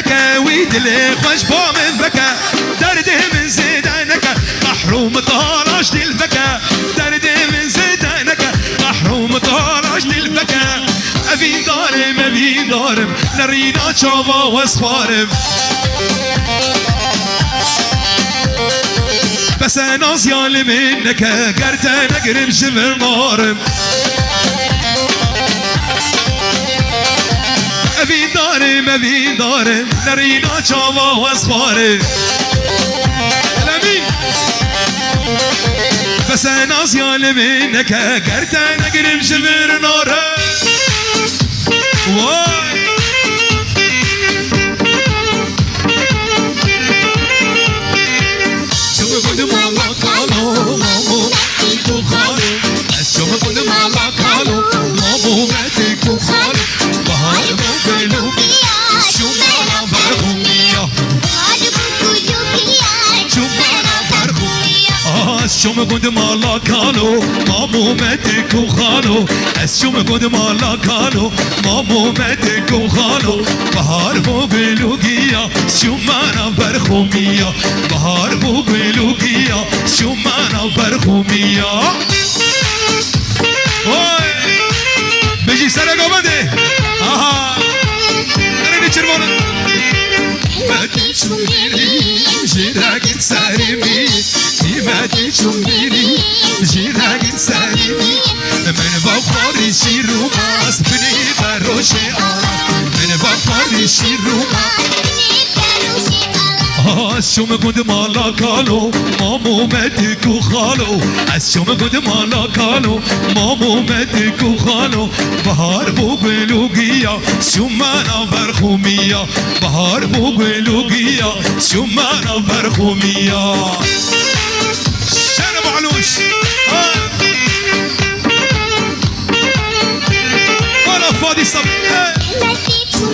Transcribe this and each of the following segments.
نكا ويدلي خوش بو من بكا درده من زيدانك محروم طاراش دي البكا درده من زيدانك محروم طاراش دي البكا أبين دارم نرينا شابا واسخارم بس أنا زيال منك قرتا نقرب شبر نارم أبين دارم نرينا شابا واسخارم بس أنا زيال منك قرتا نقرب شبر نارم واي شو بقول مالا كالو مامو ماتيكو خالو شو بقول مالا كالو مامو ماتيكو خالو بهار بقولو شو مالا برغومية شو مالا برغومية شو بقول مالا كالو مامو ماتيكو خالو شو بقول مالا كالو مامو ماتيكو خالو بهار بقولوكيا شو مالا برغومية بهار بقولوكيا شو مالا برغومية اوي بيجي سنة قبضي اها انا نشربونا ما تشميري جيراك تسارمي ما تشميري جيراك تسارمي من بفاري شيرو ماس بني بروشي من بفاري شيرو شو مقود مالا كالو مامو ماتيكو خالو شو مقود مالا كالو مامو ماتيكو خالو بهار بقولوكيا شو مانا برخومية بهار بقولوكيا شو مانا برخومية شنو معلوش ولا فاضي صبي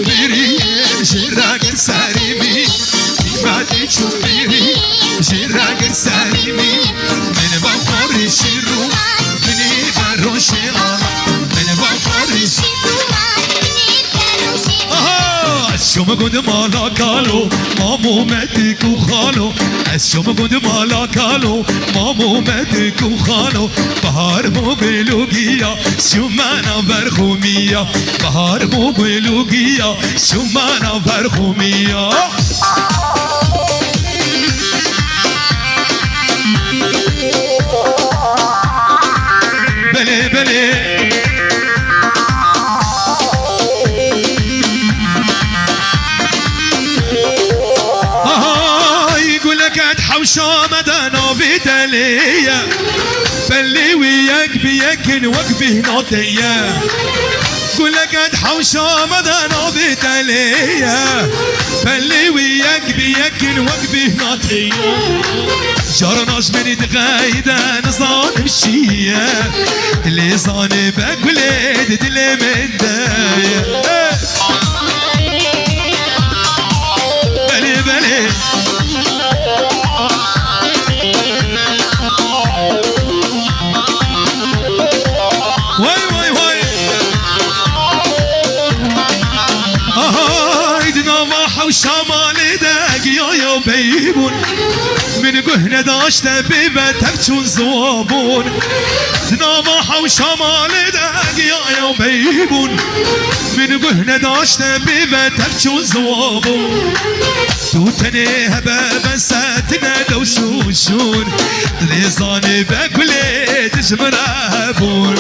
بيري جراك ساريمي ما تشوفيني جراك ساريمي من بفاري شيرو مني بروشي من بفاري شيرو شو مقود مالا كالو مامو ماتيكو خالو شو مقود مالا كالو مامو ماتيكو خالو بهار بقولوكيا شو مانا برخومية بهار بقولوكيا شو مانا برخومية بلي بلي حوشة مدانا بتالية فاللي وياك بيكن وقفه ناطية قولك حوشة مدانا بتالية فاللي وياك بيكن وقفه ناطية جرناش من دغايدة نصان مشية اللي صانبك ولاد دلي من داية بلي بلي واي واي واي هايدنا ما حوشة داق يا بيبون من قهنا داشت بيبا تبتون زوابون دنا ما حوشة داق يا بيبون من قهنا داشت بيبا تبتون زوابون توتني هبابا ساتنا لو شوشون ليزاني باكولي تجمرابون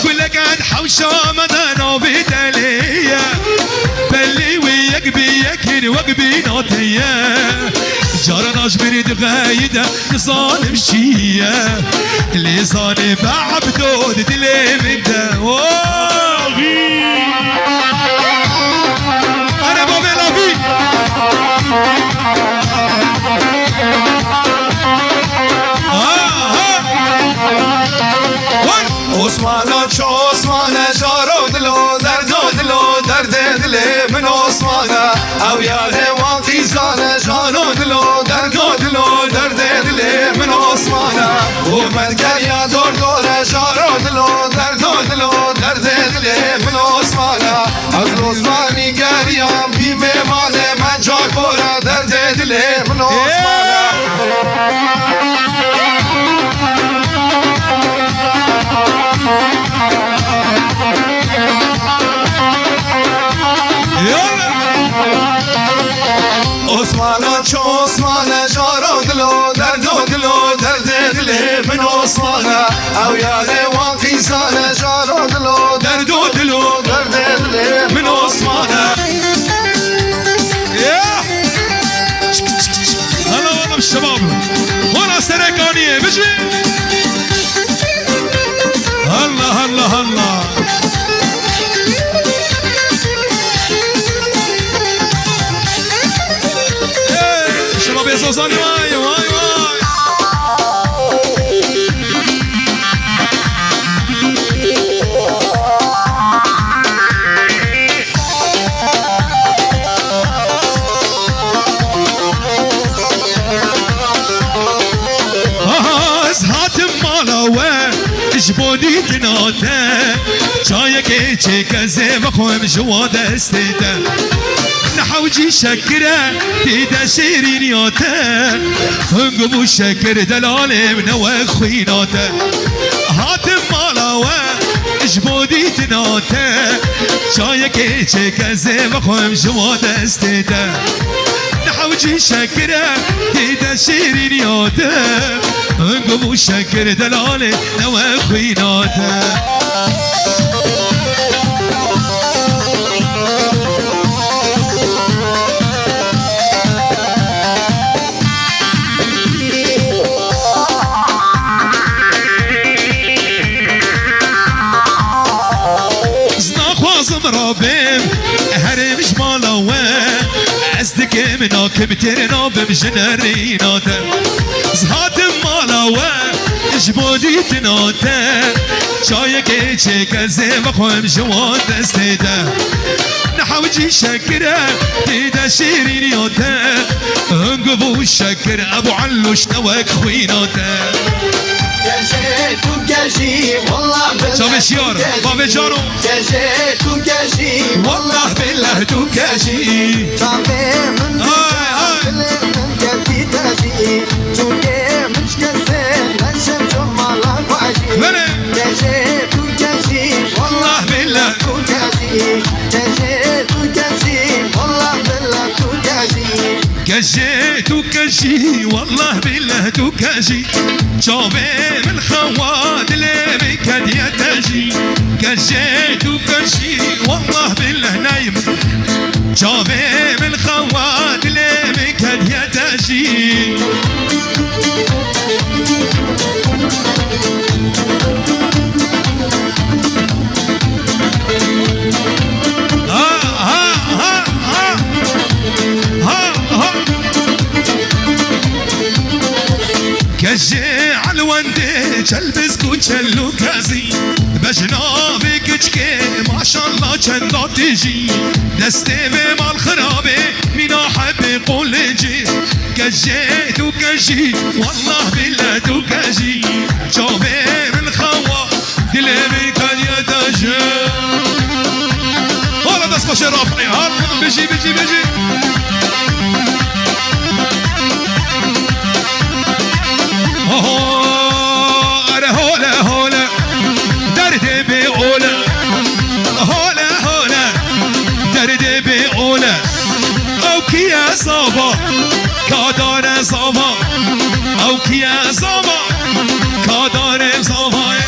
كلك عاد حوشة مدانا بتالية بلي وياك بيكن وقبي ناطية جارناش بريد غايدة نصان مشية ليزاني بعبدود دلي من دا أنا بابي لافي عثمانا شو عثمانا جارو دلو درد دلي من عثمانا او يا الهوانتي زانا جارو دلو درد دلي من عثمانا ومدكر يا دور جارو دلو درد دلي من عثمانا از عثماني قريان بي ميمانه عثمانا چو عثمانا جارو دلو دردو دلو درد دلی من عثمانا او یاد واقعی زانا جارو دلو دردو دلو درد دلی من عثمانا هلا والله بالشباب ولا سرقانية بجي هلا هلا هلا شباب يا زوزاني واي واي واي جبوني تناتا جايك چه زي بخوم جوا دستتا نحوجي شكرا تيدا شيرينياتا هنقبو شكر دلالي من وخويناتا هاتم مالاوا جبوني تناتا جايك چه زي بخوم جوا دستتا نحوجي شكرا تيدا شيرينياتا انقبو شكر دلالي نوا خويناته زنا خوازم رابم هرمش مالاوه ازدك مناك بترنا بمجنريناته زهاتم مالاوه جبودي تناته شايك چه زي بخوم جوا دستته نحوجي شكره تيدا شيرينياته انقبو الشكر ابو علوش نواك خويناته گجه تو گجی والله بالله شو بشيار بابا جارو گجه تو گجی والله بالله تو گجی تابه من من گجی تجی چونکه مشکسه نشم جمالا واجی گجه تو گجی والله بالله تو گجی گجه تو گجی والله بالله تو گجی كجي تو كجي والله بالله تو كجي شوفي من خواد اللي بكد يتجي كجي تو كجي والله بالله نايم شوفي من خواد اللي بكد يتجي كجي عالوندي تلبس كوتشلو كازي بجنابك كشكي ما شاء الله چندا تجي دستي بمال خرابي مينا حب يقول جي كجي تو كجي والله بالله تو كجي شوفي من خوا دلي بكان يتجي والله دست باش رافعي هات بيجي بيجي بيجي هولا هولا هولا دردي بيقولا هولا هولا دردي بيقولا او كيا صابا كادار صابا او كيا صابا كادار صابا